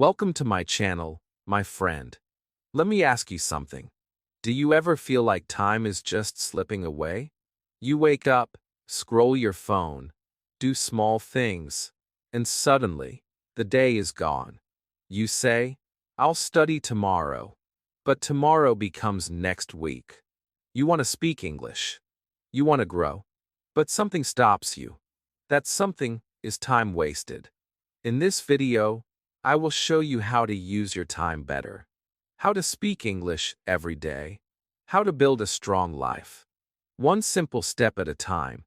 Welcome to my channel, my friend. Let me ask you something. Do you ever feel like time is just slipping away? You wake up, scroll your phone, do small things, and suddenly, the day is gone. You say, I'll study tomorrow, but tomorrow becomes next week. You want to speak English. You want to grow, but something stops you. That something is time wasted. In this video, I will show you how to use your time better, how to speak English every day, how to build a strong life. One simple step at a time.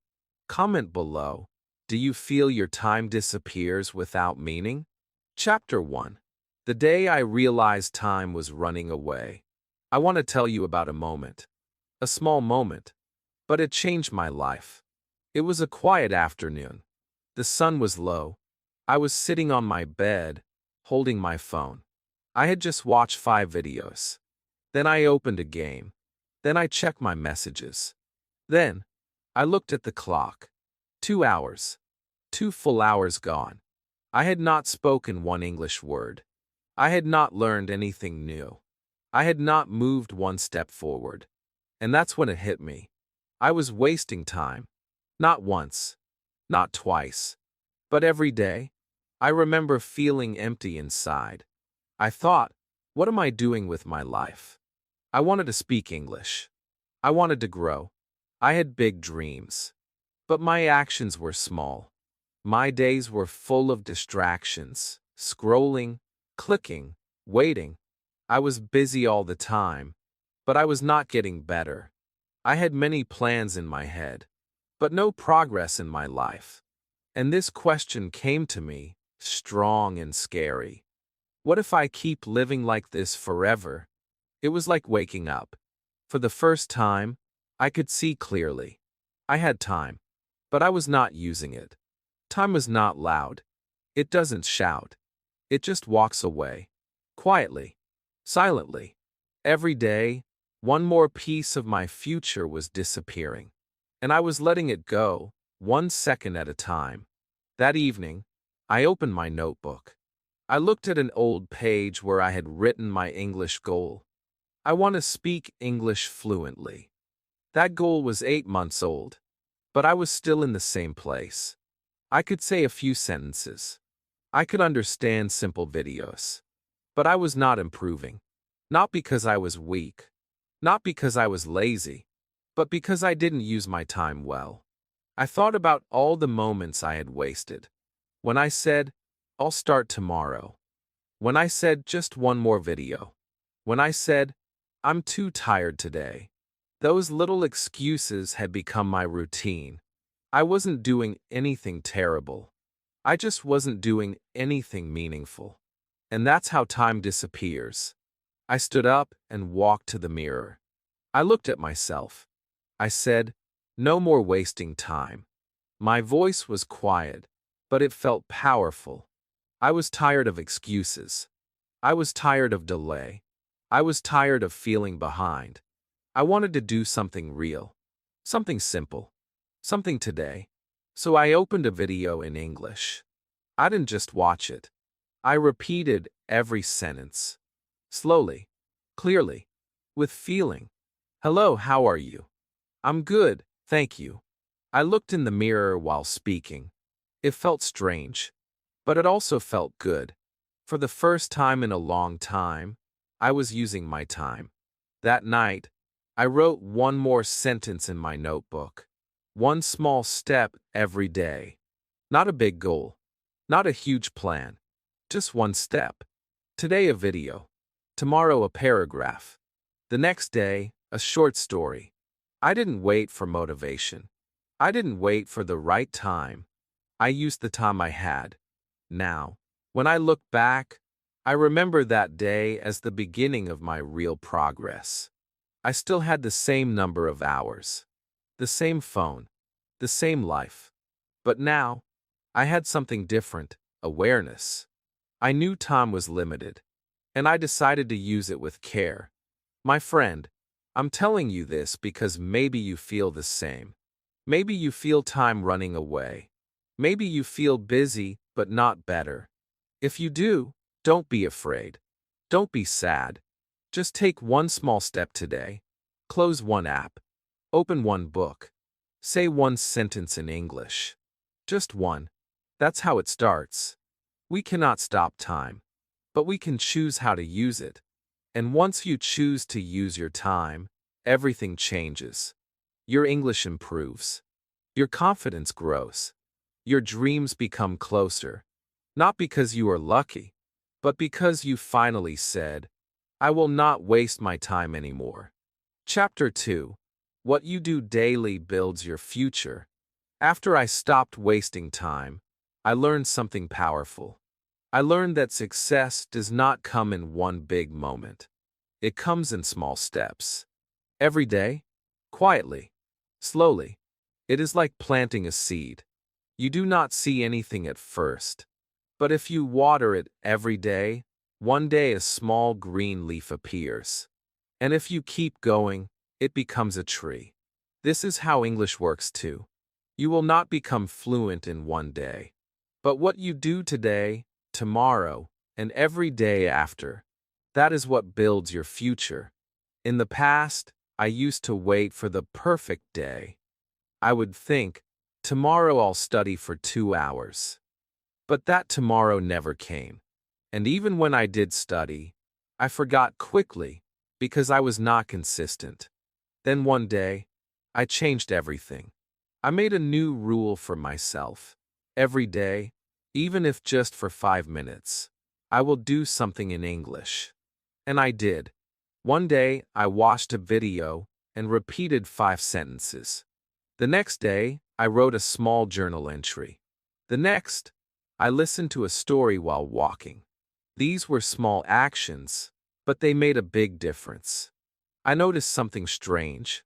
Comment below. Do you feel your time disappears without meaning? Chapter 1. The day I realized time was running away. I want to tell you about a moment. A small moment, but it changed my life. It was a quiet afternoon. The sun was low. I was sitting on my bed, holding my phone. I had just watched 5 videos. Then I opened a game. Then I checked my messages. Then I looked at the clock. 2 hours. 2 full hours gone. I had not spoken one English word. I had not learned anything new. I had not moved one step forward. And that's when it hit me. I was wasting time. Not once. Not twice. But every day. I remember feeling empty inside. I thought, what am I doing with my life? I wanted to speak English. I wanted to grow. I had big dreams. But my actions were small. My days were full of distractions, scrolling, clicking, waiting. I was busy all the time, but I was not getting better. I had many plans in my head, but no progress in my life. And this question came to me, strong and scary. What if I keep living like this forever? It was like waking up. For the first time, I could see clearly. I had time, but I was not using it. Time was not loud. It doesn't shout. It just walks away. Quietly. Silently. Every day, one more piece of my future was disappearing. And I was letting it go, 1 second at a time. That evening, I opened my notebook. I looked at an old page where I had written my English goal. I want to speak English fluently. That goal was 8 months old, but I was still in the same place. I could say a few sentences. I could understand simple videos. But I was not improving. Not because I was weak. Not because I was lazy. But because I didn't use my time well. I thought about all the moments I had wasted. When I said, I'll start tomorrow. When I said just one more video. When I said, I'm too tired today. Those little excuses had become my routine. I wasn't doing anything terrible. I just wasn't doing anything meaningful. And that's how time disappears. I stood up and walked to the mirror. I looked at myself. I said, no more wasting time. My voice was quiet, but it felt powerful. I was tired of excuses. I was tired of delay. I was tired of feeling behind. I wanted to do something real. Something simple. Something today. So I opened a video in English. I didn't just watch it. I repeated every sentence. Slowly. Clearly. With feeling. Hello, how are you? I'm good, thank you. I looked in the mirror while speaking. It felt strange, but it also felt good. For the first time in a long time, I was using my time. That night, I wrote one more sentence in my notebook. One small step every day. Not a big goal. Not a huge plan. Just one step. Today a video. Tomorrow a paragraph. The next day, a short story. I didn't wait for motivation. I didn't wait for the right time. I used the time I had. Now, when I look back, I remember that day as the beginning of my real progress. I still had the same number of hours, the same phone, the same life. But now, I had something different, awareness. I knew time was limited, and I decided to use it with care. My friend, I'm telling you this because maybe you feel the same. Maybe you feel time running away. Maybe you feel busy but not better. If you do, Don't be afraid. Don't be sad. Just take one small step today. Close one app. Open one book. Say one sentence in English. Just one. That's how it starts. We cannot stop time, but we can choose how to use it. And once you choose to use your time, everything changes. Your English improves. Your confidence grows. Your dreams become closer. Not because you are lucky, but because you finally said, I will not waste my time anymore. Chapter 2. What you do daily builds your future. After I stopped wasting time, I learned something powerful. I learned that success does not come in one big moment. It comes in small steps. Every day, quietly, slowly. It is like planting a seed. You do not see anything at first. But if you water it every day, one day a small green leaf appears. And if you keep going, it becomes a tree. This is how English works too. You will not become fluent in one day. But what you do today, tomorrow, and every day after, that is what builds your future. In the past, I used to wait for the perfect day. I would think, tomorrow I'll study for 2 hours. But that tomorrow never came. And even when I did study, I forgot quickly because I was not consistent. Then one day, I changed everything. I made a new rule for myself. Every day, even if just for 5 minutes, I will do something in English. And I did. One day, I watched a video and repeated 5 sentences. The next day, I wrote a small journal entry. The next, I listened to a story while walking. These were small actions, but they made a big difference. I noticed something strange.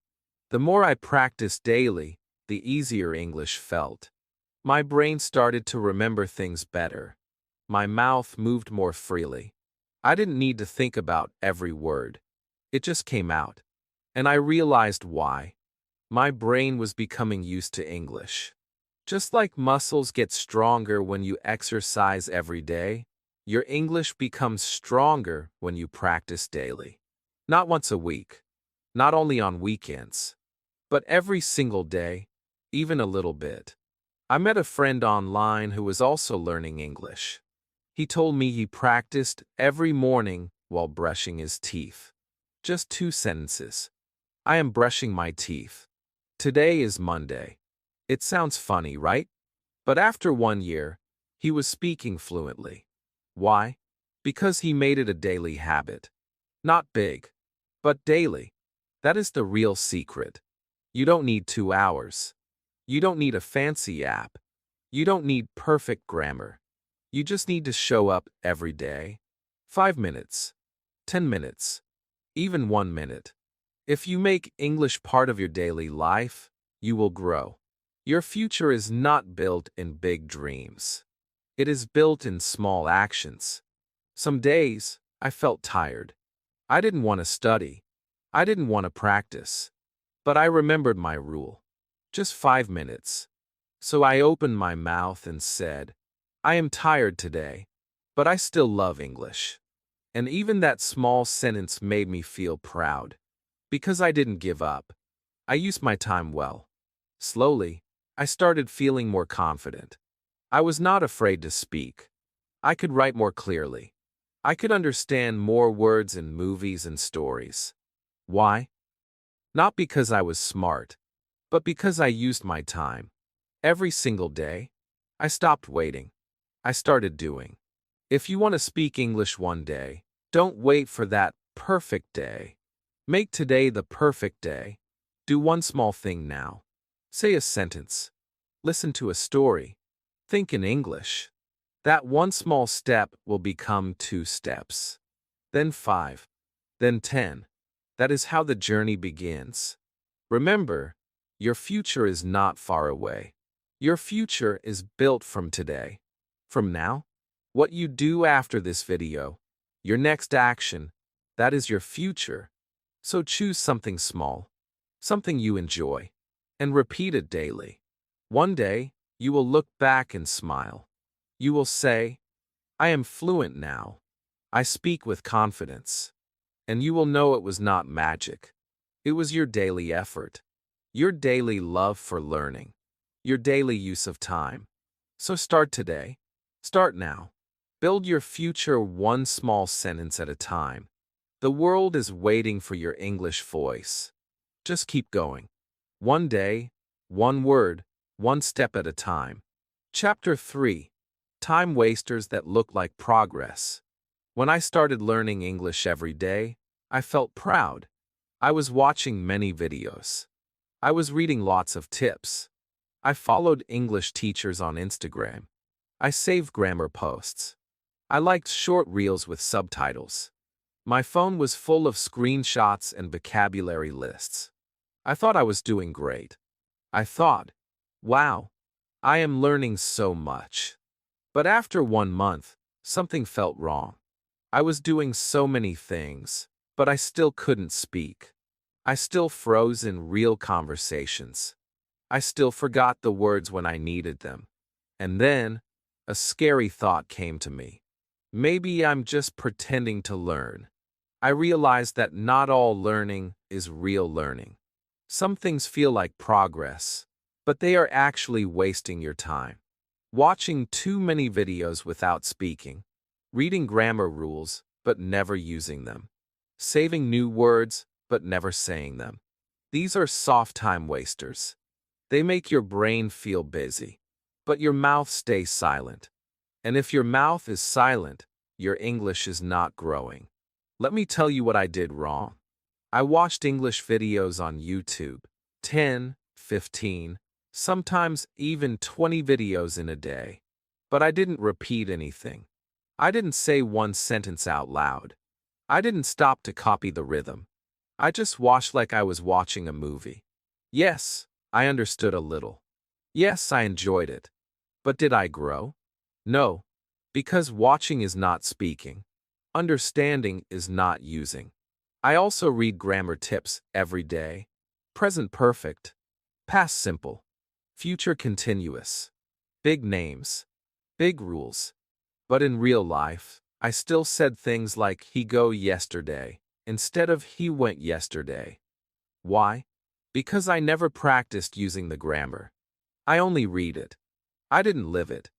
The more I practiced daily, the easier English felt. My brain started to remember things better. My mouth moved more freely. I didn't need to think about every word. It just came out. And I realized why. My brain was becoming used to English. Just like muscles get stronger when you exercise every day, your English becomes stronger when you practice daily. Not once a week, not only on weekends, but every single day, even a little bit. I met a friend online who was also learning English. He told me he practiced every morning while brushing his teeth. Just 2 sentences. I am brushing my teeth. Today is Monday. It sounds funny, right? But after 1 year, he was speaking fluently. Why? Because he made it a daily habit. Not big, but daily. That is the real secret. You don't need 2 hours. You don't need a fancy app. You don't need perfect grammar. You just need to show up every day. 5 minutes, 10 minutes, even 1 minute. If you make English part of your daily life, you will grow. Your future is not built in big dreams. It is built in small actions. Some days, I felt tired. I didn't want to study. I didn't want to practice. But I remembered my rule. Just 5 minutes. So I opened my mouth and said, I am tired today, but I still love English. And even that small sentence made me feel proud. Because I didn't give up. I used my time well. Slowly, I started feeling more confident. I was not afraid to speak. I could write more clearly. I could understand more words in movies and stories. Why? Not because I was smart, but because I used my time. Every single day, I stopped waiting. I started doing. If you want to speak English one day, don't wait for that perfect day. Make today the perfect day. Do one small thing now. Say a sentence. Listen to a story. Think in English. That one small step will become 2 steps. Then 5. Then 10. That is how the journey begins. Remember, your future is not far away. Your future is built from today. From now, what you do after this video, your next action, that is your future. So choose something small, something you enjoy, and repeat it daily. One day, you will look back and smile. You will say, I am fluent now. I speak with confidence. And you will know it was not magic. It was your daily effort, your daily love for learning, your daily use of time. So start today. Start now. Build your future one small sentence at a time. The world is waiting for your English voice. Just keep going. One day, one word, one step at a time. Chapter 3. Time Wasters That Look Like Progress. When I started learning English every day, I felt proud. I was watching many videos. I was reading lots of tips. I followed English teachers on Instagram. I saved grammar posts. I liked short reels with subtitles. My phone was full of screenshots and vocabulary lists. I thought I was doing great. I thought, wow, I am learning so much. But after 1 month, something felt wrong. I was doing so many things, but I still couldn't speak. I still froze in real conversations. I still forgot the words when I needed them. And then, a scary thought came to me. Maybe I'm just pretending to learn. I realized that not all learning is real learning. Some things feel like progress, but they are actually wasting your time. Watching too many videos without speaking, reading grammar rules but never using them, saving new words but never saying them. These are soft time wasters. They make your brain feel busy, but your mouth stays silent. And if your mouth is silent, your English is not growing. Let me tell you what I did wrong. I watched English videos on YouTube, 10, 15, sometimes even 20 videos in a day. But I didn't repeat anything. I didn't say one sentence out loud. I didn't stop to copy the rhythm. I just watched like I was watching a movie. Yes, I understood a little. Yes, I enjoyed it. But did I grow? No, because watching is not speaking. Understanding is not using. I also read grammar tips every day. Present perfect, past simple, future continuous, big names, big rules. But in real life, I still said things like he go yesterday instead of he went yesterday. Why? Because I never practiced using the grammar. I only read it. I didn't live it.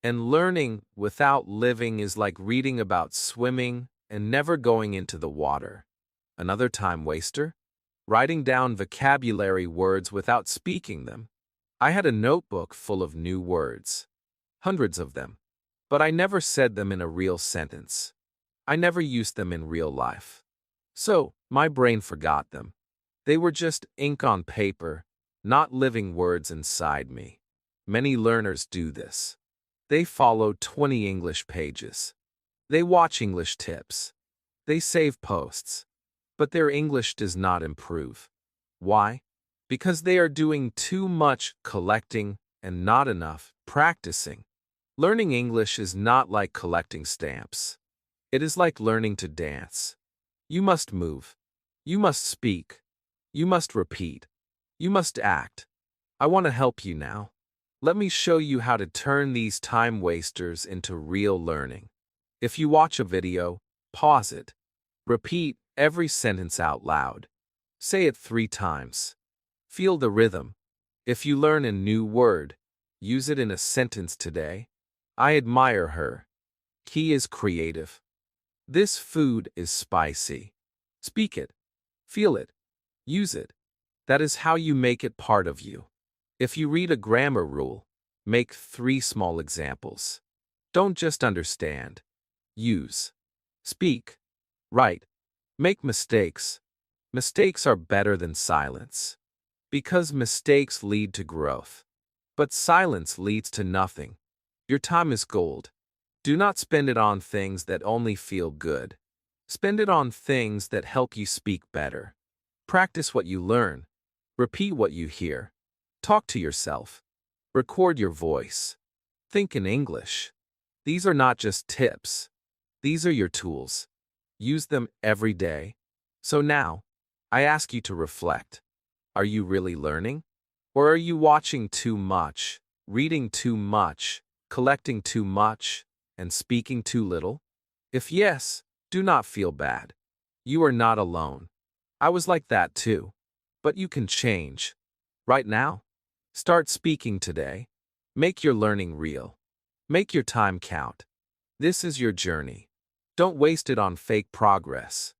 And learning without living is like reading about swimming and never going into the water. Another time waster? Writing down vocabulary words without speaking them. I had a notebook full of new words. Hundreds of them. But I never said them in a real sentence. I never used them in real life. So, my brain forgot them. They were just ink on paper, not living words inside me. Many learners do this. They follow 20 English pages. They watch English tips. They save posts. But their English does not improve. Why? Because they are doing too much collecting and not enough practicing. Learning English is not like collecting stamps. It is like learning to dance. You must move. You must speak. You must repeat. You must act. I want to help you now. Let me show you how to turn these time wasters into real learning. If you watch a video, pause it. Repeat every sentence out loud. Say it 3 times. Feel the rhythm. If you learn a new word, use it in a sentence today. I admire her. He is creative. This food is spicy. Speak it. Feel it. Use it. That is how you make it part of you. If you read a grammar rule, make 3 small examples. Don't just understand. Use. Speak. Write. Make mistakes. Mistakes are better than silence. Because mistakes lead to growth. But silence leads to nothing. Your time is gold. Do not spend it on things that only feel good. Spend it on things that help you speak better. Practice what you learn. Repeat what you hear. Talk to yourself. Record your voice. Think in English. These are not just tips. These are your tools. Use them every day. So now, I ask you to reflect. Are you really learning? Or are you watching too much, reading too much, collecting too much, and speaking too little? If yes, do not feel bad. You are not alone. I was like that too. But you can change. Right now, start speaking today. Make your learning real. Make your time count. This is your journey. Don't waste it on fake progress.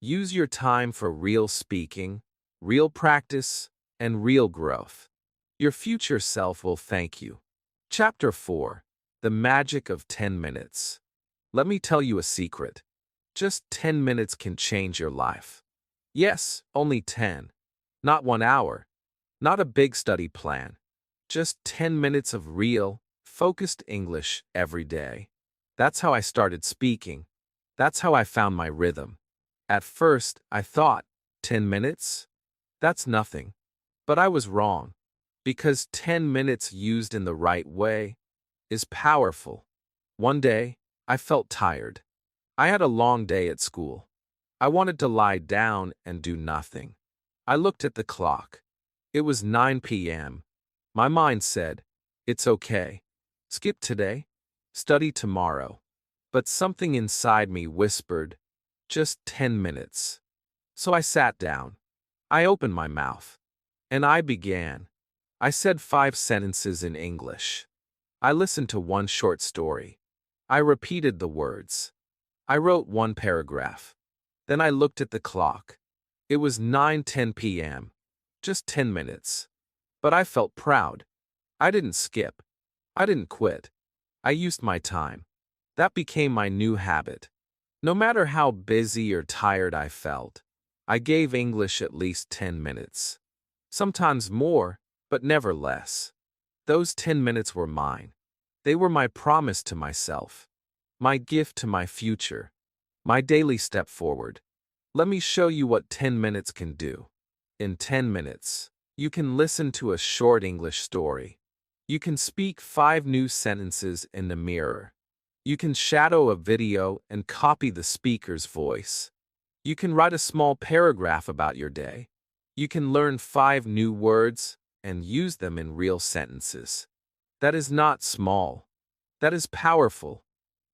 Use your time for real speaking, real practice, and real growth. Your future self will thank you. Chapter 4. The Magic of 10 Minutes. Let me tell you a secret. Just 10 minutes can change your life. Yes, only 10. Not 1 hour. Not a big study plan. Just 10 minutes of real, focused English every day. That's how I started speaking. That's how I found my rhythm. At first, I thought, 10 minutes? That's nothing. But I was wrong. Because 10 minutes used in the right way is powerful. One day, I felt tired. I had a long day at school. I wanted to lie down and do nothing. I looked at the clock. It was 9 p.m. My mind said, it's okay. Skip today. Study tomorrow. But something inside me whispered, just 10 minutes. So I sat down. I opened my mouth. And I began. I said 5 sentences in English. I listened to one short story. I repeated the words. I wrote 1 paragraph. Then I looked at the clock. It was 9:10 p.m. Just 10 minutes. But I felt proud. I didn't skip. I didn't quit. I used my time. That became my new habit. No matter how busy or tired I felt, I gave English at least 10 minutes. Sometimes more, but never less. Those 10 minutes were mine. They were my promise to myself, my gift to my future, my daily step forward. Let me show you what 10 minutes can do. In 10 minutes, you can listen to a short English story. You can speak 5 new sentences in the mirror. You can shadow a video and copy the speaker's voice. You can write a small paragraph about your day. You can learn 5 new words and use them in real sentences. That is not small. That is powerful.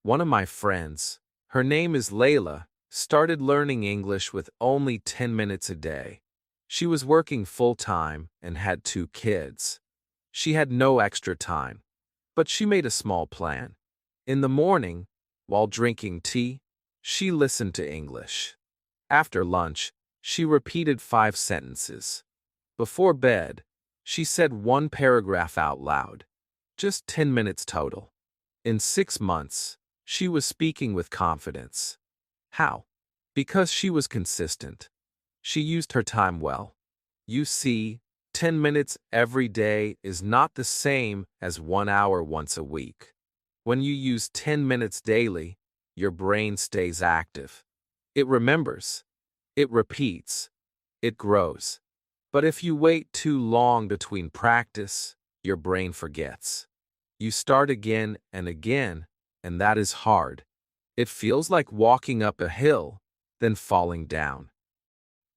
One of my friends, her name is Layla, started learning English with only 10 minutes a day. She was working full-time and had 2 kids. She had no extra time, but she made a small plan. In the morning, while drinking tea, she listened to English. After lunch, she repeated 5 sentences. Before bed, she said 1 paragraph out loud. Just 10 minutes total. In 6 months, she was speaking with confidence. How? Because she was consistent. She used her time well. You see, 10 minutes every day is not the same as 1 hour once a week. When you use 10 minutes daily, your brain stays active. It remembers. It repeats. It grows. But if you wait too long between practice, your brain forgets. You start again and again, and that is hard. It feels like walking up a hill, then falling down.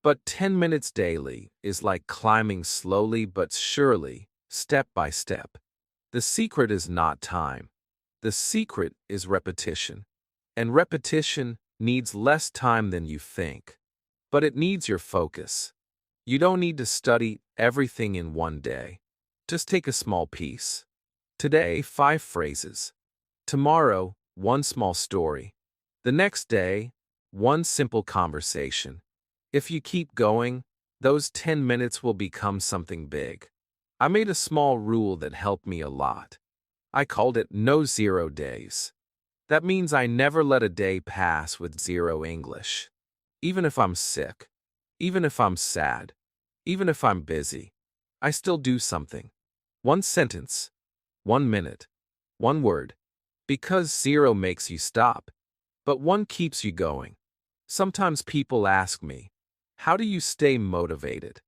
But 10 minutes daily is like climbing slowly but surely, step by step. The secret is not time. The secret is repetition. And repetition needs less time than you think. But it needs your focus. You don't need to study everything in one day. Just take a small piece. Today, 5 phrases. Tomorrow, 1 small story. The next day, 1 simple conversation. If you keep going, those 10 minutes will become something big. I made a small rule that helped me a lot. I called it no 0 days. That means I never let a day pass with 0 English. Even if I'm sick, even if I'm sad, even if I'm busy, I still do something. 1 sentence, 1 minute, 1 word. Because 0 makes you stop, but 1 keeps you going. Sometimes people ask me, how do you stay motivated?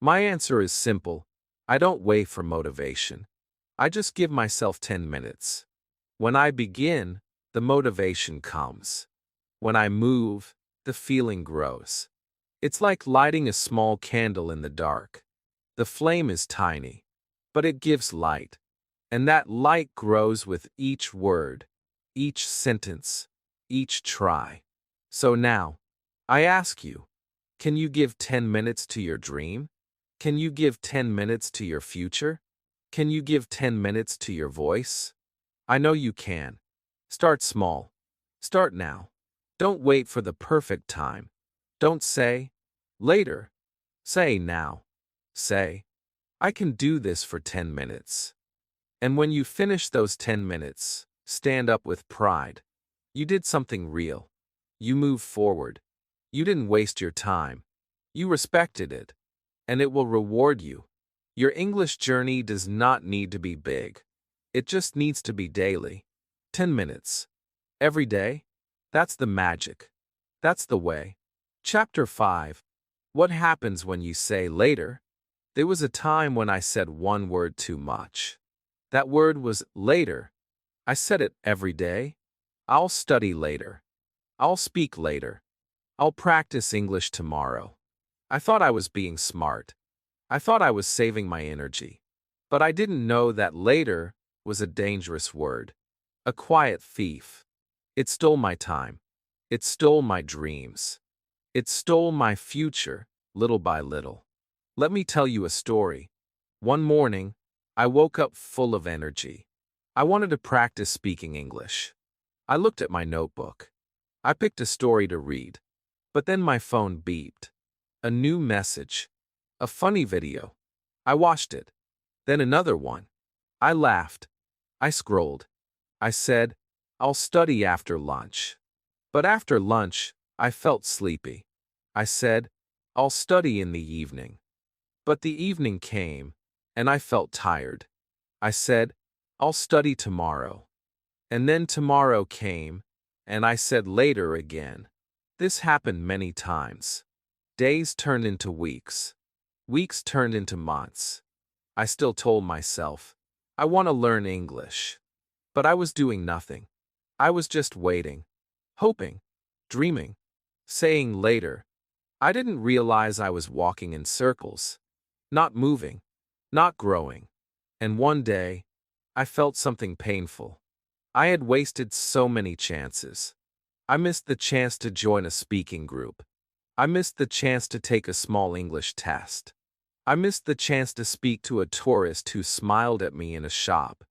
My answer is simple. I don't wait for motivation. I just give myself 10 minutes. When I begin, the motivation comes. When I move, the feeling grows. It's like lighting a small candle in the dark. The flame is tiny, but it gives light. And that light grows with each word, each sentence, each try. So now, I ask you, can you give 10 minutes to your dream? Can you give 10 minutes to your future? Can you give 10 minutes to your voice? I know you can. Start small. Start now. Don't wait for the perfect time. Don't say, later. Say now. Say, I can do this for 10 minutes. And when you finish those 10 minutes, stand up with pride. You did something real. You moved forward. You didn't waste your time. You respected it. And it will reward you. Your English journey does not need to be big. It just needs to be daily. 10 minutes. Every day? That's the magic. That's the way. Chapter 5. What happens when you say later? There was a time when I said one word too much. That word was later. I said it every day. I'll study later. I'll speak later. I'll practice English tomorrow. I thought I was being smart. I thought I was saving my energy. But I didn't know that later was a dangerous word. A quiet thief. It stole my time. It stole my dreams. It stole my future, little by little. Let me tell you a story. One morning, I woke up full of energy. I wanted to practice speaking English. I looked at my notebook. I picked a story to read. But then my phone beeped. A new message. A funny video. I watched it. Then another one. I laughed. I scrolled. I said, I'll study after lunch. But after lunch, I felt sleepy. I said, I'll study in the evening. But the evening came, and I felt tired. I said, I'll study tomorrow. And then tomorrow came, and I said later again. This happened many times. Days turned into weeks. Weeks turned into months. I still told myself, I want to learn English. But I was doing nothing. I was just waiting, hoping, dreaming, saying later. I didn't realize I was walking in circles, not moving, not growing. And one day, I felt something painful. I had wasted so many chances. I missed the chance to join a speaking group. I missed the chance to take a small English test. I missed the chance to speak to a tourist who smiled at me in a shop.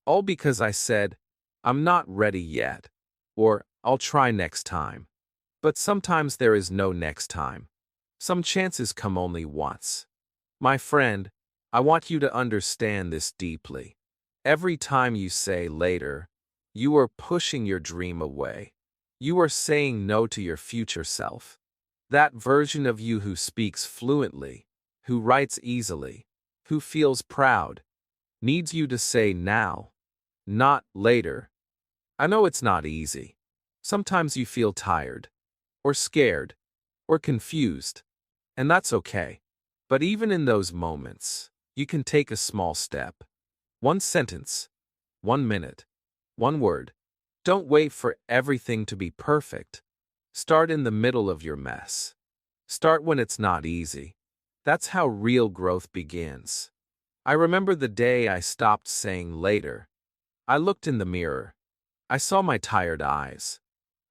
All because I said, I'm not ready yet, or I'll try next time. But sometimes there is no next time. Some chances come only once. My friend, I want you to understand this deeply. Every time you say later, you are pushing your dream away. You are saying no to your future self. That version of you who speaks fluently, who writes easily, who feels proud, needs you to say now, not later. I know it's not easy. Sometimes you feel tired, or scared, or confused, and that's okay. But even in those moments, you can take a small step. One sentence, 1 minute, one word. Don't wait for everything to be perfect. Start in the middle of your mess. Start when it's not easy. That's how real growth begins. I remember the day I stopped saying later. I looked in the mirror. I saw my tired eyes.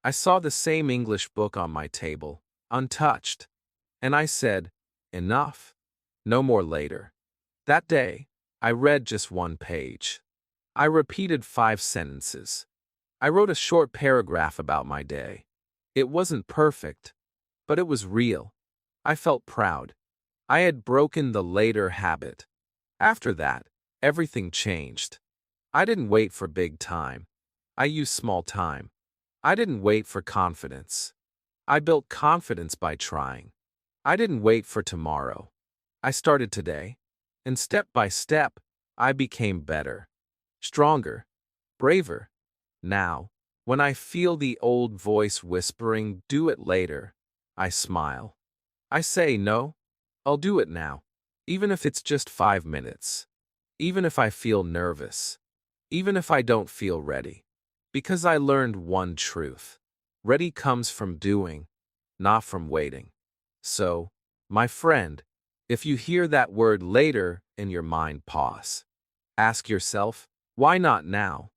I saw the same English book on my table, untouched. And I said, enough. No more later. That day, I read just one page. I repeated 5 sentences. I wrote a short paragraph about my day. It wasn't perfect, but it was real. I felt proud. I had broken the later habit. After that, everything changed. I didn't wait for big time. I used small time. I didn't wait for confidence. I built confidence by trying. I didn't wait for tomorrow. I started today. And step by step, I became better, stronger, braver. Now, when I feel the old voice whispering, do it later, I smile. I say, no, I'll do it now, even if it's just 5 minutes, even if I feel nervous, even if I don't feel ready. Because I learned one truth. Ready comes from doing, not from waiting. So, my friend, if you hear that word later in your mind, pause. Ask yourself, why not now?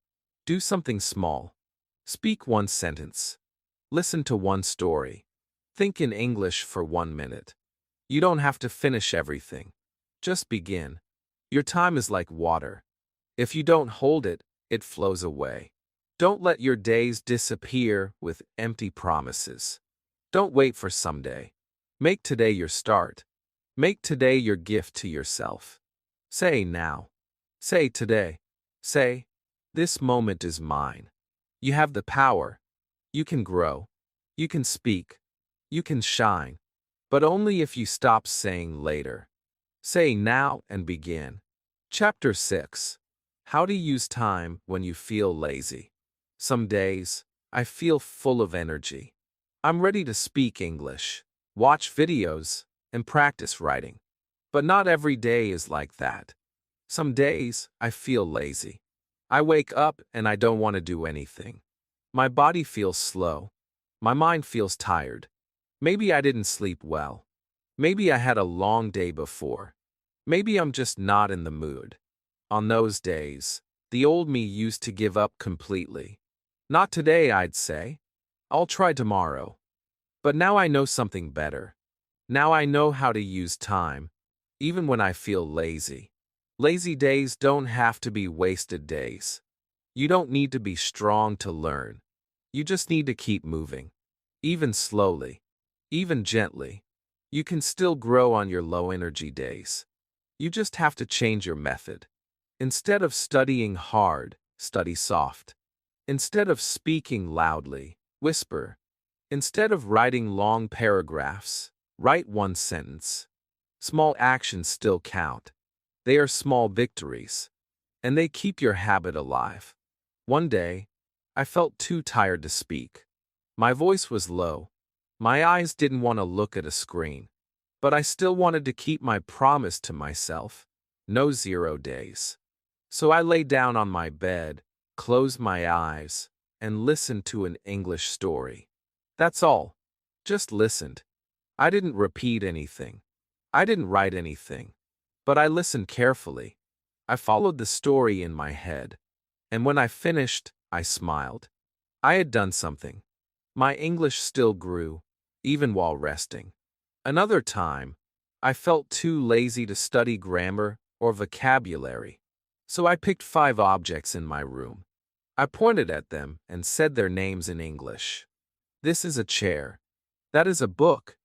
Do something small. Speak one sentence. Listen to one story. Think in English for 1 minute. You don't have to finish everything. Just begin. Your time is like water. If you don't hold it, it flows away. Don't let your days disappear with empty promises. Don't wait for someday. Make today your start. Make today your gift to yourself. Say now. Say today. Say, this moment is mine. You have the power. You can grow. You can speak. You can shine. But only if you stop saying later. Say now and begin. Chapter 6. How to use time when you feel lazy. Some days, I feel full of energy. I'm ready to speak English, watch videos, and practice writing. But not every day is like that. Some days, I feel lazy. I wake up and I don't want to do anything. My body feels slow. My mind feels tired. Maybe I didn't sleep well. Maybe I had a long day before. Maybe I'm just not in the mood. On those days, the old me used to give up completely. Not today, I'd say. I'll try tomorrow. But now I know something better. Now I know how to use time, even when I feel lazy. Lazy days don't have to be wasted days. You don't need to be strong to learn. You just need to keep moving. Even slowly. Even gently. You can still grow on your low-energy days. You just have to change your method. Instead of studying hard, study soft. Instead of speaking loudly, whisper. Instead of writing long paragraphs, write one sentence. Small actions still count. They are small victories, and they keep your habit alive. One day, I felt too tired to speak. My voice was low. My eyes didn't want to look at a screen. But I still wanted to keep my promise to myself. No 0 days. So I lay down on my bed, closed my eyes, and listened to an English story. That's all. Just listened. I didn't repeat anything. I didn't write anything. But I listened carefully. I followed the story in my head. And when I finished, I smiled. I had done something. My English still grew, even while resting. Another time, I felt too lazy to study grammar or vocabulary. So I picked 5 objects in my room. I pointed at them and said their names in English. This is a chair. That is a book.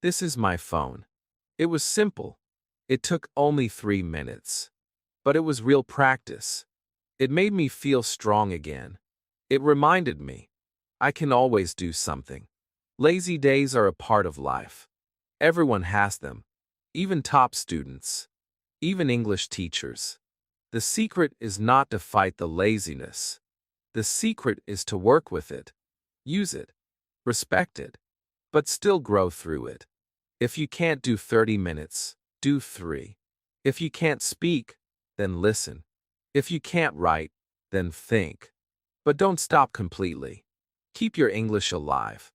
This is my phone. It was simple. It took only 3 minutes. But it was real practice. It made me feel strong again. It reminded me, I can always do something. Lazy days are a part of life. Everyone has them. Even top students. Even English teachers. The secret is not to fight the laziness. The secret is to work with it. Use it. Respect it. But still grow through it. If you can't do 30 minutes, do 3. If you can't speak, then listen. If you can't write, then think. But don't stop completely. Keep your English alive.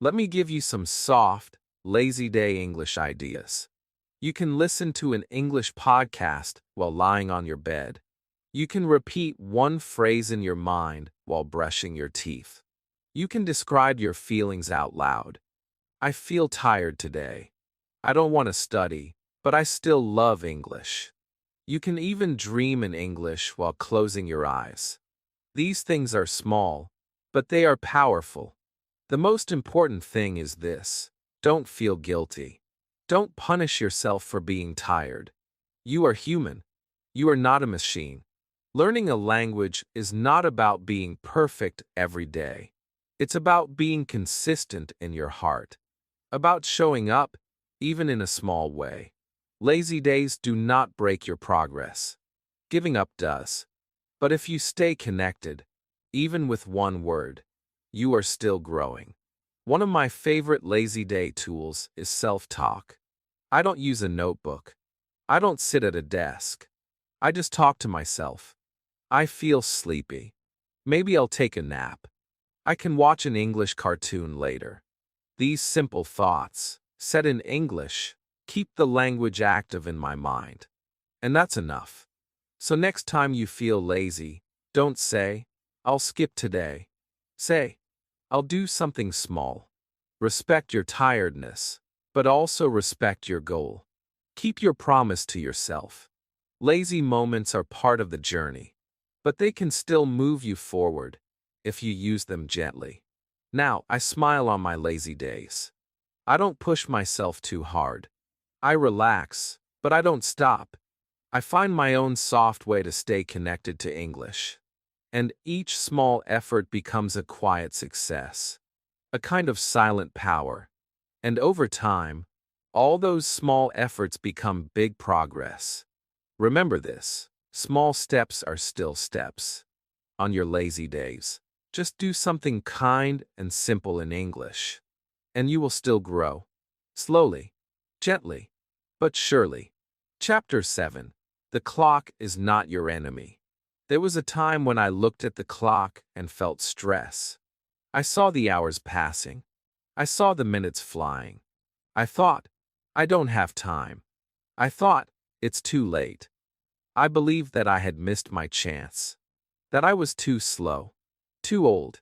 Let me give you some soft, lazy day English ideas. You can listen to an English podcast while lying on your bed. You can repeat one phrase in your mind while brushing your teeth. You can describe your feelings out loud. I feel tired today. I don't want to study, but I still love English. You can even dream in English while closing your eyes. These things are small, but they are powerful. The most important thing is this: don't feel guilty. Don't punish yourself for being tired. You are human. You are not a machine. Learning a language is not about being perfect every day. It's about being consistent in your heart. About showing up, even in a small way. Lazy days do not break your progress. Giving up does. But if you stay connected, even with one word, you are still growing. One of my favorite lazy day tools is self-talk. I don't use a notebook. I don't sit at a desk. I just talk to myself. I feel sleepy. Maybe I'll take a nap. I can watch an English cartoon later. These simple thoughts, said in English, keep the language active in my mind. And that's enough. So next time you feel lazy, don't say, I'll skip today. Say, I'll do something small. Respect your tiredness, but also respect your goal. Keep your promise to yourself. Lazy moments are part of the journey, but they can still move you forward if you use them gently. Now, I smile on my lazy days. I don't push myself too hard. I relax, but I don't stop. I find my own soft way to stay connected to English. And each small effort becomes a quiet success, a kind of silent power. And over time, all those small efforts become big progress. Remember this, small steps are still steps. On your lazy days, just do something kind and simple in English, and you will still grow. Slowly, gently, but surely. Chapter 7. The clock is not your enemy. There was a time when I looked at the clock and felt stress. I saw the hours passing. I saw the minutes flying. I thought, I don't have time. I thought, it's too late. I believed that I had missed my chance. That I was too slow, too old,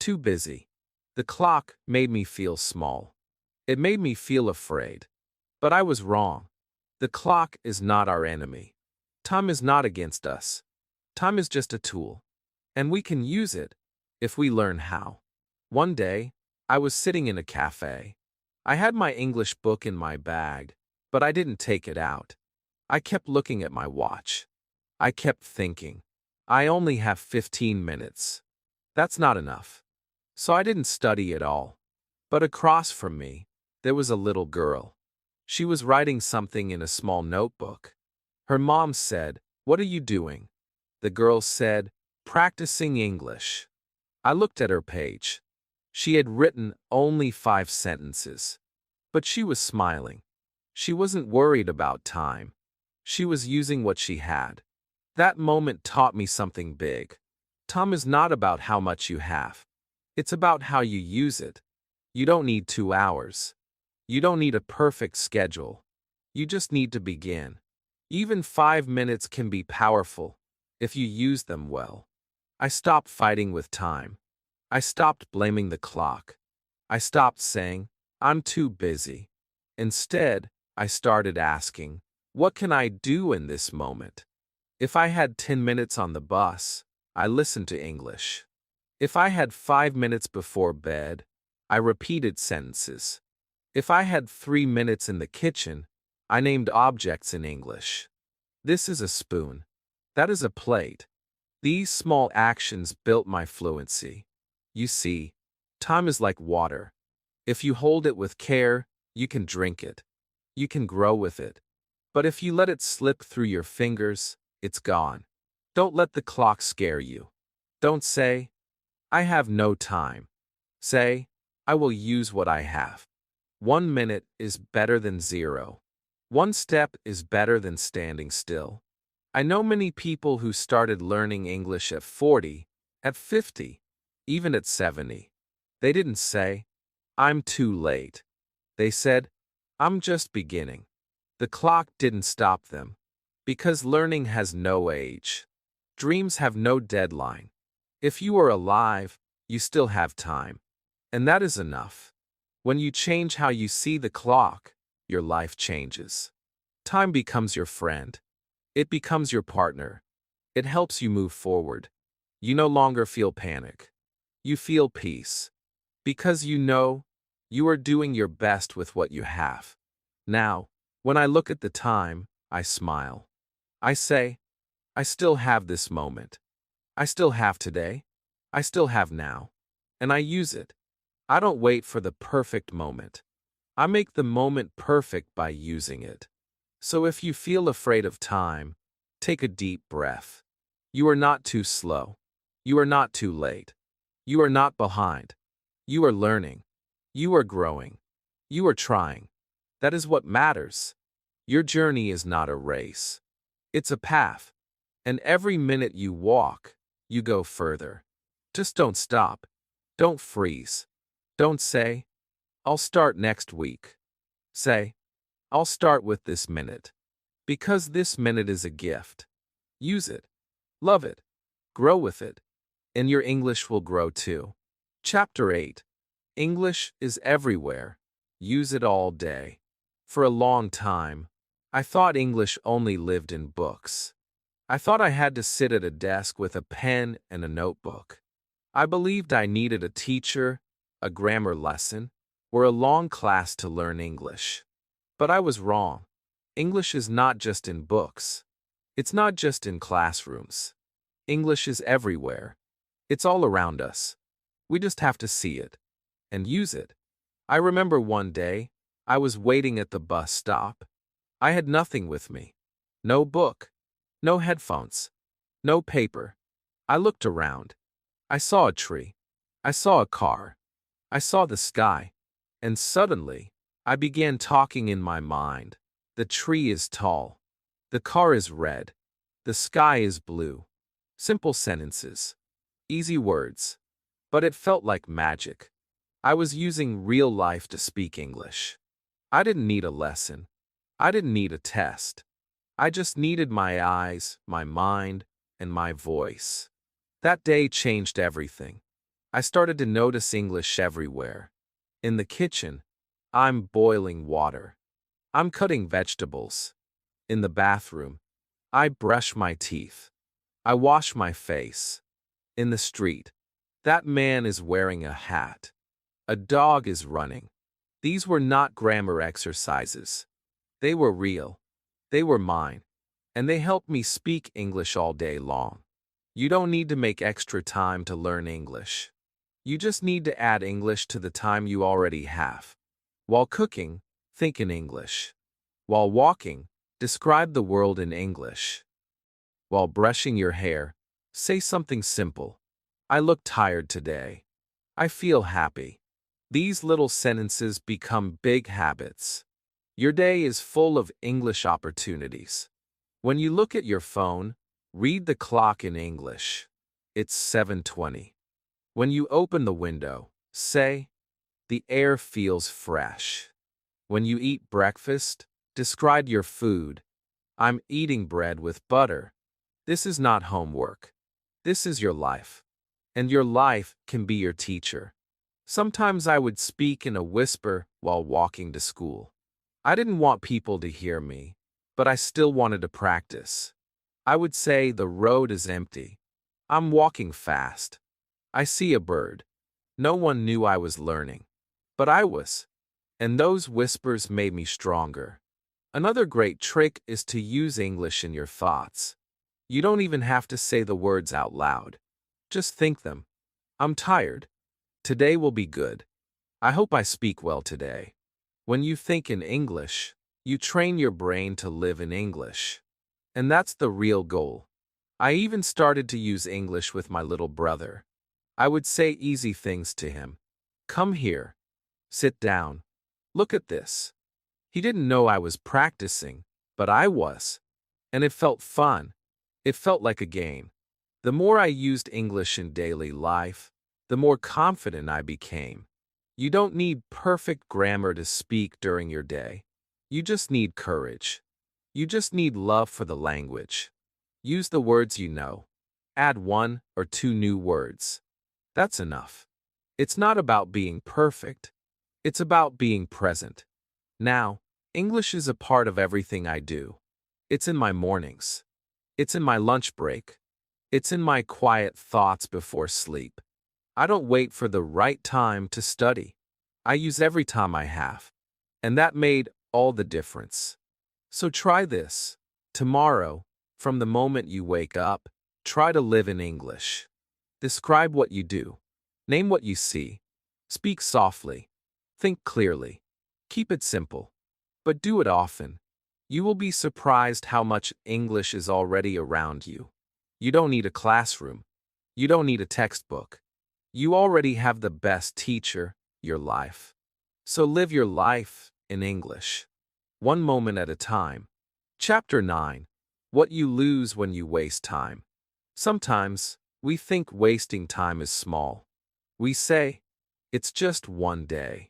too busy. The clock made me feel small. It made me feel afraid. But I was wrong. The clock is not our enemy. Time is not against us. Time is just a tool. And we can use it if we learn how. One day, I was sitting in a cafe. I had my English book in my bag, but I didn't take it out. I kept looking at my watch. I kept thinking, I only have 15 minutes. That's not enough. So I didn't study at all. But across from me, there was a little girl. She was writing something in a small notebook. Her mom said, "What are you doing?" The girl said, "Practicing English." I looked at her page. She had written only 5 sentences. But she was smiling. She wasn't worried about time. She was using what she had. That moment taught me something big. Time is not about how much you have. It's about how you use it. You don't need 2 hours. You don't need a perfect schedule. You just need to begin. Even 5 minutes can be powerful if you use them well. I stopped fighting with time. I stopped blaming the clock. I stopped saying, I'm too busy. Instead, I started asking, what can I do in this moment? If I had 10 minutes on the bus, I listened to English. If I had 5 minutes before bed, I repeated sentences. If I had 3 minutes in the kitchen, I named objects in English. This is a spoon. That is a plate. These small actions built my fluency. You see, time is like water. If you hold it with care, you can drink it. You can grow with it. But if you let it slip through your fingers, it's gone. Don't let the clock scare you. Don't say, I have no time. Say, I will use what I have. 1 minute is better than 0. 1 step is better than standing still. I know many people who started learning English at 40, at 50, even at 70. They didn't say, I'm too late. They said, I'm just beginning. The clock didn't stop them. Because learning has no age. Dreams have no deadline. If you are alive, you still have time. And that is enough. When you change how you see the clock, your life changes. Time becomes your friend. It becomes your partner. It helps you move forward. You no longer feel panic. You feel peace. Because you know you are doing your best with what you have. Now, when I look at the time, I smile. I say, I still have this moment. I still have today. I still have now. And I use it. I don't wait for the perfect moment. I make the moment perfect by using it. So if you feel afraid of time, take a deep breath. You are not too slow. You are not too late. You are not behind. You are learning. You are growing. You are trying. That is what matters. Your journey is not a race. It's a path. And every minute you walk, you go further. Just don't stop. Don't freeze. Don't say, I'll start next week. Say, I'll start with this minute. Because this minute is a gift. Use it. Love it. Grow with it. And your English will grow too. Chapter 8. English is everywhere. Use it all day. For a long time, I thought English only lived in books. I thought I had to sit at a desk with a pen and a notebook. I believed I needed a teacher, a grammar lesson, or a long class to learn English. But I was wrong. English is not just in books. It's not just in classrooms. English is everywhere. It's all around us. We just have to see it and use it. I remember one day, I was waiting at the bus stop. I had nothing with me. No book, no headphones, no paper. I looked around. I saw a tree. I saw a car. I saw the sky. And suddenly, I began talking in my mind. The tree is tall. The car is red. The sky is blue. Simple sentences. Easy words. But it felt like magic. I was using real life to speak English. I didn't need a lesson. I didn't need a test. I just needed my eyes, my mind, and my voice. That day changed everything. I started to notice English everywhere. In the kitchen, I'm boiling water. I'm cutting vegetables. In the bathroom, I brush my teeth. I wash my face. In the street, that man is wearing a hat. A dog is running. These were not grammar exercises. They were real. They were mine. And they helped me speak English all day long. You don't need to make extra time to learn English. You just need to add English to the time you already have. While cooking, think in English. While walking, describe the world in English. While brushing your hair, say something simple. I look tired today. I feel happy. These little sentences become big habits. Your day is full of English opportunities. When you look at your phone, read the clock in English. It's 7:20. When you open the window, say, the air feels fresh. When you eat breakfast, describe your food. I'm eating bread with butter. This is not homework. This is your life. And your life can be your teacher. Sometimes I would speak in a whisper while walking to school. I didn't want people to hear me, but I still wanted to practice. I would say the road is empty. I'm walking fast. I see a bird. No one knew I was learning, but I was. And those whispers made me stronger. Another great trick is to use English in your thoughts. You don't even have to say the words out loud. Just think them. I'm tired. Today will be good. I hope I speak well today. When you think in English, you train your brain to live in English. And that's the real goal. I even started to use English with my little brother. I would say easy things to him. Come here. Sit down. Look at this. He didn't know I was practicing, but I was. And it felt fun. It felt like a game. The more I used English in daily life, the more confident I became. You don't need perfect grammar to speak during your day. You just need courage. You just need love for the language. Use the words you know. Add 1 or 2 new words. That's enough. It's not about being perfect. It's about being present. Now, English is a part of everything I do. It's in my mornings. It's in my lunch break. It's in my quiet thoughts before sleep. I don't wait for the right time to study. I use every time I have. And that made all the difference. So try this. Tomorrow, from the moment you wake up, try to live in English. Describe what you do. Name what you see. Speak softly. Think clearly. Keep it simple. But do it often. You will be surprised how much English is already around you. You don't need a classroom. You don't need a textbook. You already have the best teacher, your life. So live your life in English. One moment at a time. Chapter 9. What you lose when you waste time. Sometimes, we think wasting time is small. We say, it's just one day.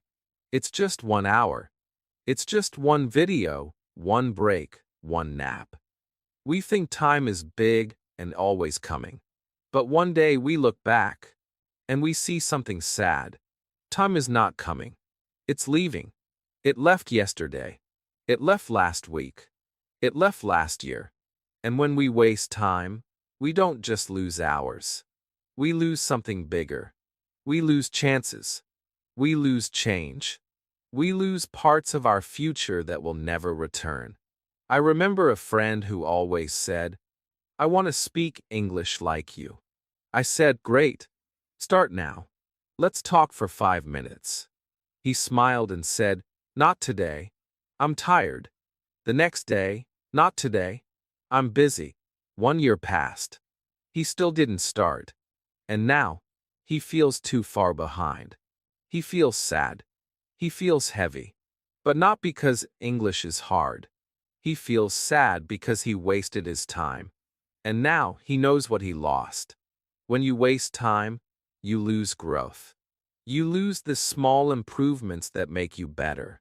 It's just 1 hour. It's just one video, one break, one nap. We think time is big and always coming. But one day we look back, and we see something sad. Time is not coming. It's leaving. It left yesterday. It left last week. It left last year. And when we waste time, we don't just lose hours. We lose something bigger. We lose chances. We lose change. We lose parts of our future that will never return. I remember a friend who always said, "I want to speak English like you." I said, "Great. Start now. Let's talk for 5 minutes." He smiled and said, "Not today. I'm tired." The next day, "Not today. I'm busy." 1 year passed. He still didn't start. And now, he feels too far behind. He feels sad. He feels heavy. But not because English is hard. He feels sad because he wasted his time. And now he knows what he lost. When you waste time, you lose growth. You lose the small improvements that make you better.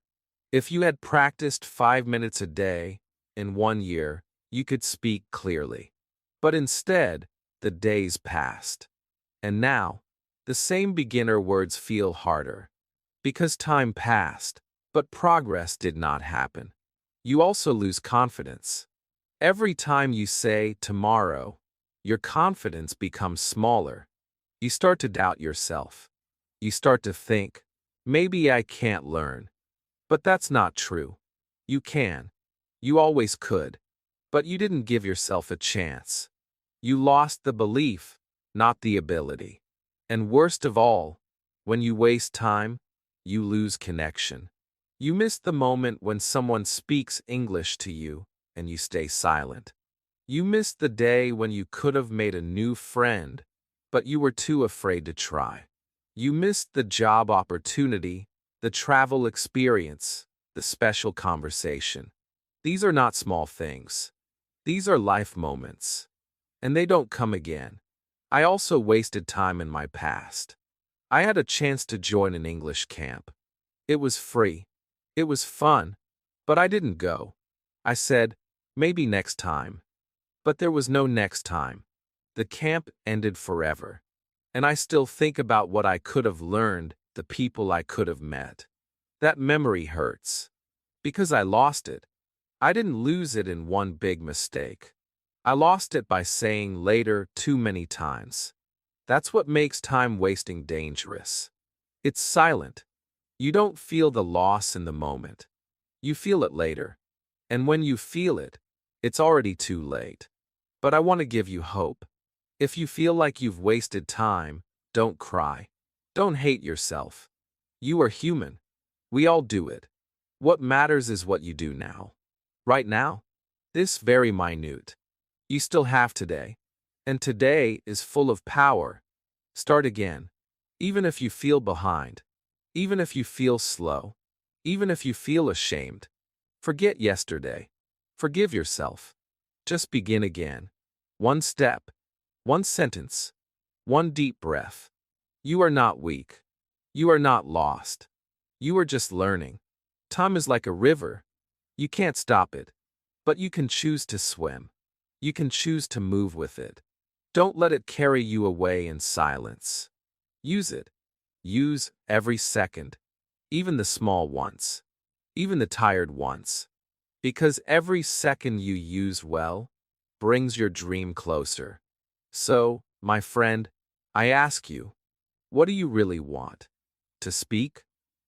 If you had practiced 5 minutes a day, in 1 year, you could speak clearly. But instead, the days passed. And now, the same beginner words feel harder. Because time passed, but progress did not happen. You also lose confidence. Every time you say tomorrow, your confidence becomes smaller. You start to doubt yourself. You start to think, maybe I can't learn. But that's not true. You can. You always could. But you didn't give yourself a chance. You lost the belief, not the ability. And worst of all, when you waste time, you lose connection. You miss the moment when someone speaks English to you and you stay silent. You miss the day when you could have made a new friend, but you were too afraid to try. You missed the job opportunity, the travel experience, the special conversation. These are not small things. These are life moments. And they don't come again. I also wasted time in my past. I had a chance to join an English camp. It was free. It was fun. But I didn't go. I said, maybe next time. But there was no next time. The camp ended forever. And I still think about what I could have learned, the people I could have met. That memory hurts. Because I lost it. I didn't lose it in one big mistake. I lost it by saying later too many times. That's what makes time wasting dangerous. It's silent. You don't feel the loss in the moment. You feel it later. And when you feel it, it's already too late. But I want to give you hope. If you feel like you've wasted time, don't cry. Don't hate yourself. You are human. We all do it. What matters is what you do now. Right now. This very minute. You still have today. And today is full of power. Start again. Even if you feel behind. Even if you feel slow. Even if you feel ashamed. Forget yesterday. Forgive yourself. Just begin again. One step. One sentence. One deep breath. You are not weak. You are not lost. You are just learning. Time is like a river. You can't stop it. But you can choose to swim. You can choose to move with it. Don't let it carry you away in silence. Use it. Use every second. Even the small ones. Even the tired ones. Because every second you use well brings your dream closer. So, my friend, I ask you, what do you really want? To speak?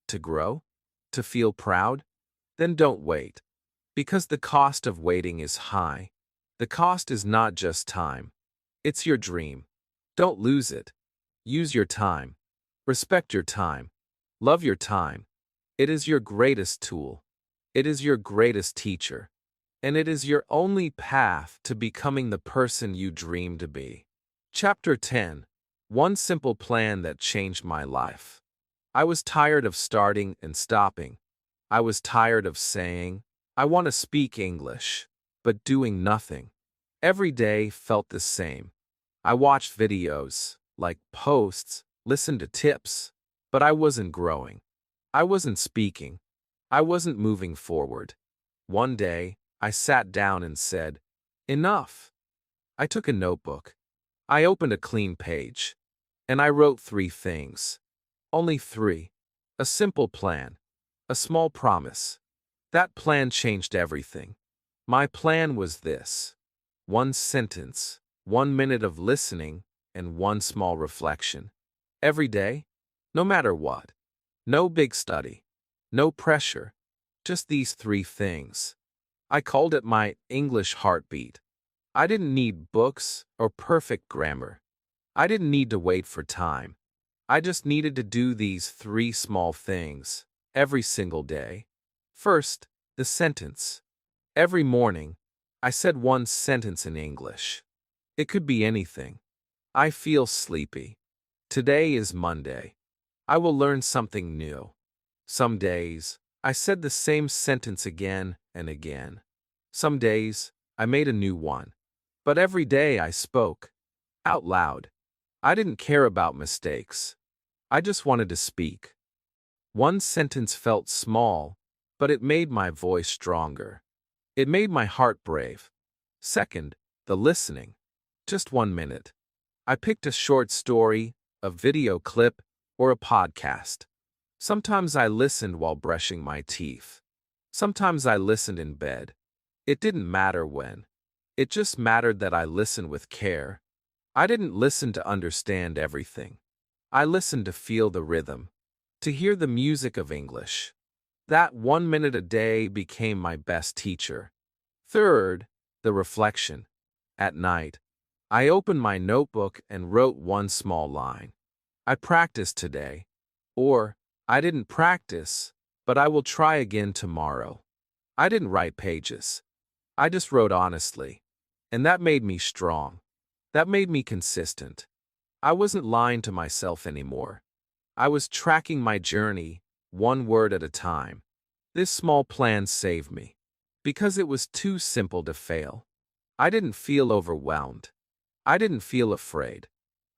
To grow? To feel proud? Then don't wait. Because the cost of waiting is high. The cost is not just time. It's your dream. Don't lose it. Use your time. Respect your time. Love your time. It is your greatest tool. It is your greatest teacher. And it is your only path to becoming the person you dream to be. Chapter 10. One simple plan that changed my life. I was tired of starting and stopping. I was tired of saying, I want to speak English, but doing nothing. Every day felt the same. I watched videos, liked posts, listened to tips, but I wasn't growing. I wasn't speaking. I wasn't moving forward. One day, I sat down and said, enough. I took a notebook. I opened a clean page. And I wrote 3 things. Only 3. A simple plan. A small promise. That plan changed everything. My plan was this: 1 sentence, 1 minute of listening, and 1 small reflection. Every day, no matter what. No big study. No pressure. Just these 3 things. I called it my English heartbeat. I didn't need books or perfect grammar. I didn't need to wait for time. I just needed to do these 3 small things every single day. First, the sentence. Every morning, I said 1 sentence in English. It could be anything. I feel sleepy. Today is Monday. I will learn something new. Some days, I said the same sentence again and again. Some days, I made a new one. But every day I spoke out loud. I didn't care about mistakes. I just wanted to speak. 1 sentence felt small, but it made my voice stronger. It made my heart brave. Second, the listening. Just 1 minute. I picked a short story, a video clip, or a podcast. Sometimes I listened while brushing my teeth. Sometimes I listened in bed. It didn't matter when. It just mattered that I listened with care. I didn't listen to understand everything. I listened to feel the rhythm, to hear the music of English. That 1 minute a day became my best teacher. Third, the reflection. At night, I opened my notebook and wrote 1 small line. I practiced today. Or, I didn't practice, but I will try again tomorrow. I didn't write pages. I just wrote honestly. And that made me strong. That made me consistent. I wasn't lying to myself anymore. I was tracking my journey, 1 word at a time. This small plan saved me. Because it was too simple to fail. I didn't feel overwhelmed. I didn't feel afraid.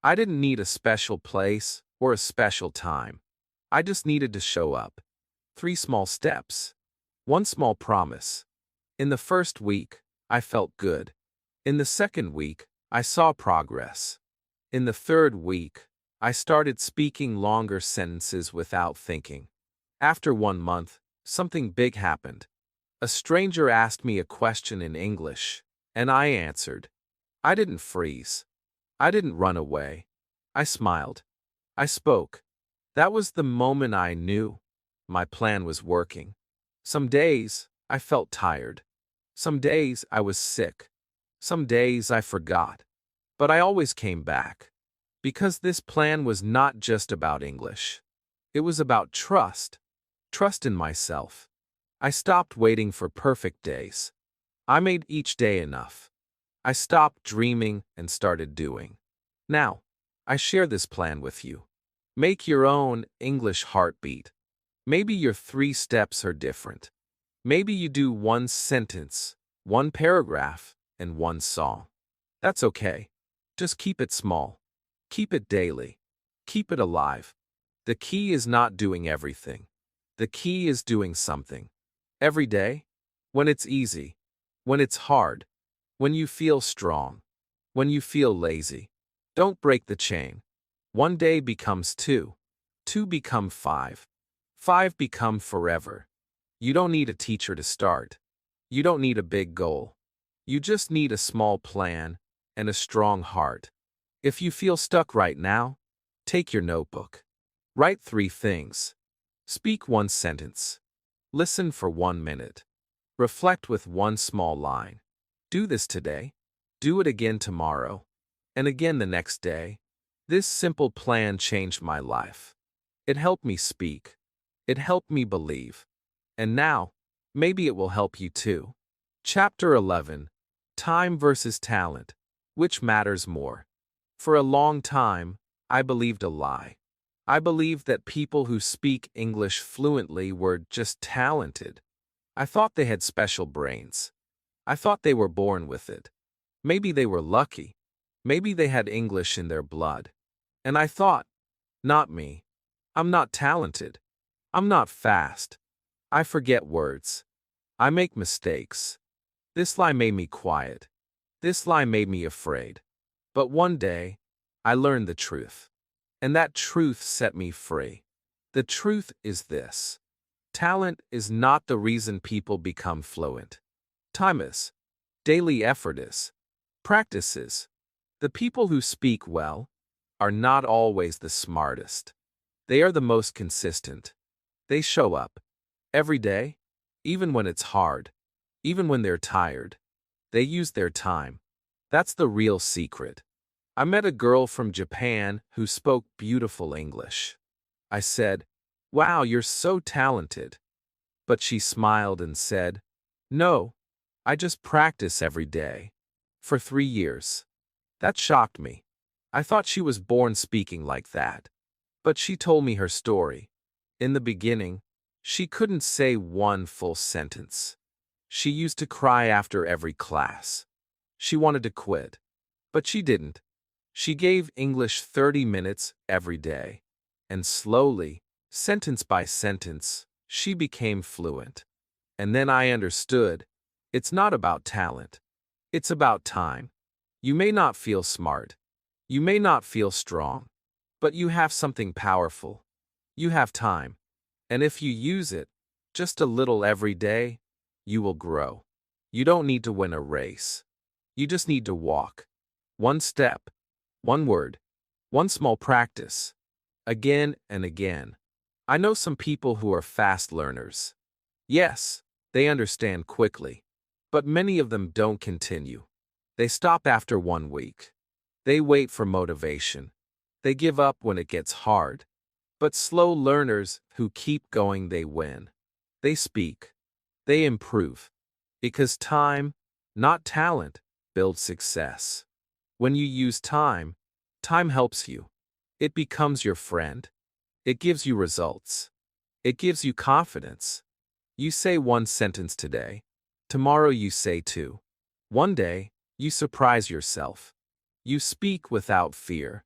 I didn't need a special place or a special time. I just needed to show up. 3 small steps. 1 small promise. In the first week, I felt good. In the second week, I saw progress. In the third week, I started speaking longer sentences without thinking. After 1 month, something big happened. A stranger asked me a question in English, and I answered. I didn't freeze. I didn't run away. I smiled. I spoke. That was the moment I knew my plan was working. Some days, I felt tired. Some days, I was sick. Some days, I forgot. But I always came back. Because this plan was not just about English. It was about trust. Trust in myself. I stopped waiting for perfect days. I made each day enough. I stopped dreaming and started doing. Now, I share this plan with you. Make your own English heartbeat. Maybe your 3 steps are different. Maybe you do 1 sentence, 1 paragraph, and 1 song. That's okay. Just keep it small. Keep it daily. Keep it alive. The key is not doing everything. The key is doing something. Every day. When it's easy. When it's hard. When you feel strong. When you feel lazy. Don't break the chain. 1 day becomes 2. 2 become 5. 5 become forever. You don't need a teacher to start. You don't need a big goal. You just need a small plan and a strong heart. If you feel stuck right now, take your notebook. Write 3 things. Speak 1 sentence. Listen for 1 minute. Reflect with 1 small line. Do this today. Do it again tomorrow. And again the next day. This simple plan changed my life. It helped me speak. It helped me believe. And now, maybe it will help you too. Chapter 11. Time versus talent. Which matters more? For a long time, I believed a lie. I believed that people who speak English fluently were just talented. I thought they had special brains. I thought they were born with it. Maybe they were lucky. Maybe they had English in their blood. And I thought, not me. I'm not talented. I'm not fast. I forget words. I make mistakes. This lie made me quiet. This lie made me afraid. But one day, I learned the truth. And that truth set me free. The truth is this: talent is not the reason people become fluent. Time is. Daily effort is. Practice is. The people who speak well are not always the smartest. They are the most consistent. They show up every day, even when it's hard, even when they're tired. They use their time. That's the real secret. I met a girl from Japan who spoke beautiful English. I said, "Wow, you're so talented." But she smiled and said, "No, I just practice every day. For 3 years." That shocked me. I thought she was born speaking like that. But she told me her story. In the beginning, she couldn't say one full sentence. She used to cry after every class. She wanted to quit. But she didn't. She gave English 30 minutes every day. And slowly, sentence by sentence, she became fluent. And then I understood, it's not about talent. It's about time. You may not feel smart. You may not feel strong. But you have something powerful. You have time. And if you use it, just a little every day, you will grow. You don't need to win a race. You just need to walk. One step, one word, one small practice. Again and again. I know some people who are fast learners. Yes, they understand quickly. But many of them don't continue. They stop after 1 week. They wait for motivation. They give up when it gets hard. But slow learners who keep going, they win. They speak. They improve. Because time, not talent, builds success. When you use time, time helps you. It becomes your friend. It gives you results. It gives you confidence. You say one sentence today. Tomorrow you say two. One day, you surprise yourself. You speak without fear.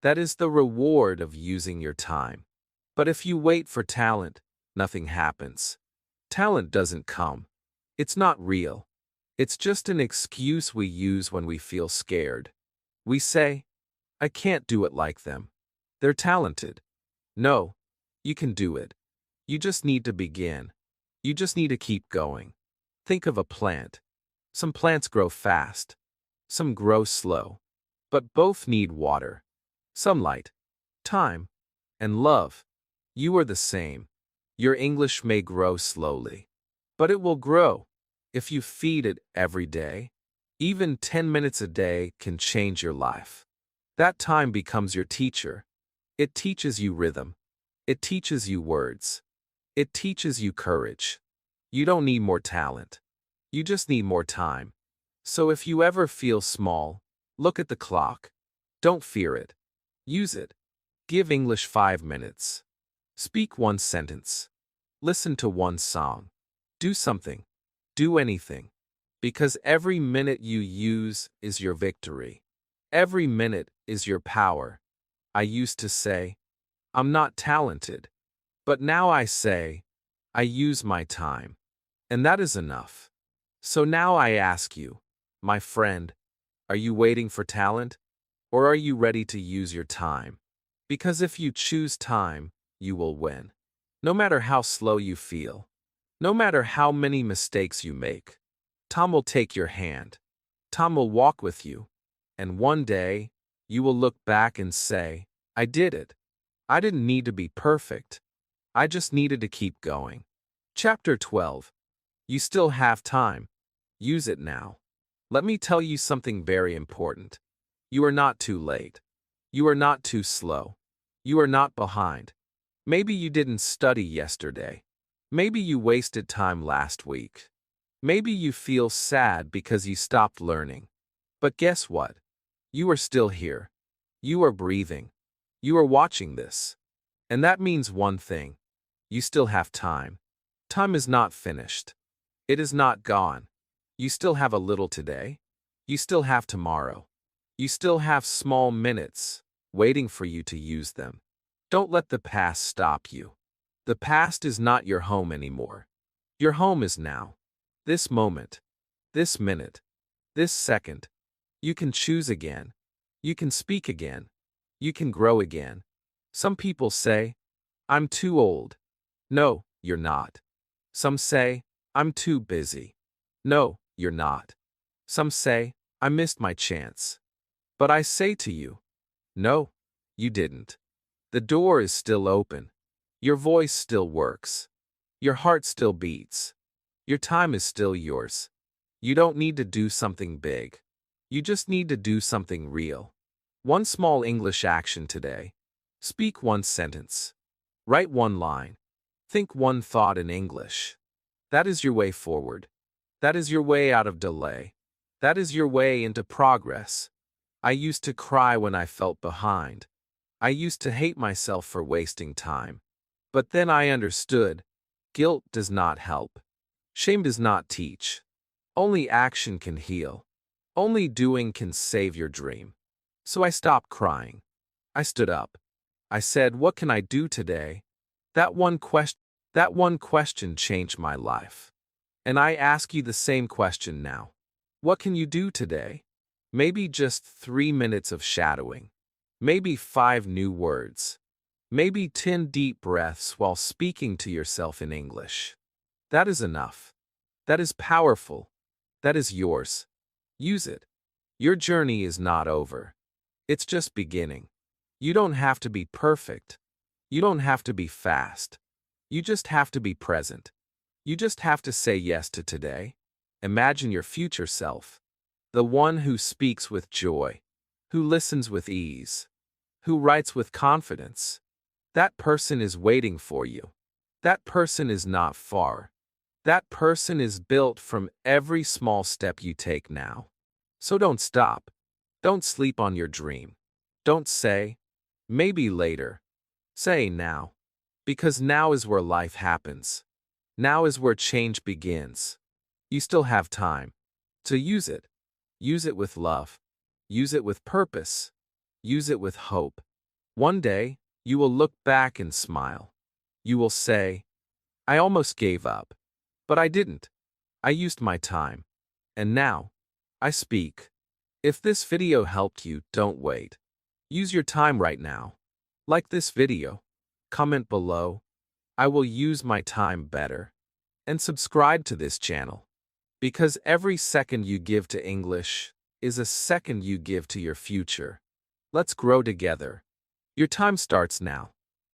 That is the reward of using your time. But if you wait for talent, nothing happens. Talent doesn't come. It's not real. It's just an excuse we use when we feel scared. We say, "I can't do it like them. They're talented." No, you can do it. You just need to begin. You just need to keep going. Think of a plant. Some plants grow fast. Some grow slow. But both need water, sunlight, time, and love. You are the same. Your English may grow slowly, but it will grow if you feed it every day. Even 10 minutes a day can change your life. That time becomes your teacher. It teaches you rhythm. It teaches you words. It teaches you courage. You don't need more talent. You just need more time. So if you ever feel small, look at the clock. Don't fear it. Use it. Give English 5 minutes. Speak one sentence. Listen to one song. Do something. Do anything. Because every minute you use is your victory. Every minute is your power. I used to say, "I'm not talented." But now I say, "I use my time." And that is enough. So now I ask you, my friend, are you waiting for talent? Or are you ready to use your time? Because if you choose time, you will win. No matter how slow you feel. No matter how many mistakes you make. Tom will take your hand. Tom will walk with you. And one day, you will look back and say, "I did it. I didn't need to be perfect. I just needed to keep going." Chapter 12. You still have time. Use it now. Let me tell you something very important. You are not too late. You are not too slow. You are not behind. Maybe you didn't study yesterday. Maybe you wasted time last week. Maybe you feel sad because you stopped learning. But guess what? You are still here. You are breathing. You are watching this. And that means one thing. You still have time. Time is not finished. It is not gone. You still have a little today. You still have tomorrow. You still have small minutes waiting for you to use them. Don't let the past stop you. The past is not your home anymore. Your home is now. This moment. This minute. This second. You can choose again. You can speak again. You can grow again. Some people say, I'm too old. No, you're not. Some say, I'm too busy. No, you're not. Some say, I missed my chance. But I say to you, no, you didn't. The door is still open. Your voice still works. Your heart still beats. Your time is still yours. You don't need to do something big. You just need to do something real. One small English action today. Speak one sentence. Write one line. Think one thought in English. That is your way forward. That is your way out of delay. That is your way into progress. I used to cry when I felt behind. I used to hate myself for wasting time. But then I understood. Guilt does not help. Shame does not teach. Only action can heal. Only doing can save your dream. So I stopped crying. I stood up. I said, what can I do today? That one question changed my life. And I ask you the same question now. What can you do today? Maybe just 3 minutes of shadowing. Maybe 5 new words. Maybe 10 deep breaths while speaking to yourself in English. That is enough. That is powerful. That is yours. Use it. Your journey is not over. It's just beginning. You don't have to be perfect. You don't have to be fast. You just have to be present. You just have to say yes to today. Imagine your future self. The one who speaks with joy, who listens with ease, who writes with confidence. That person is waiting for you. That person is not far. That person is built from every small step you take now. So don't stop. Don't sleep on your dream. Don't say, maybe later. Say now. Because now is where life happens. Now is where change begins. You still have time. So use it. Use it with love. Use it with purpose. Use it with hope. One day, you will look back and smile. You will say, I almost gave up. But I didn't. I used my time. And now, I speak. If this video helped you, don't wait. Use your time right now. Like this video. Comment below. I will use my time better. And subscribe to this channel. Because every second you give to English is a second you give to your future. Let's grow together. Your time starts now.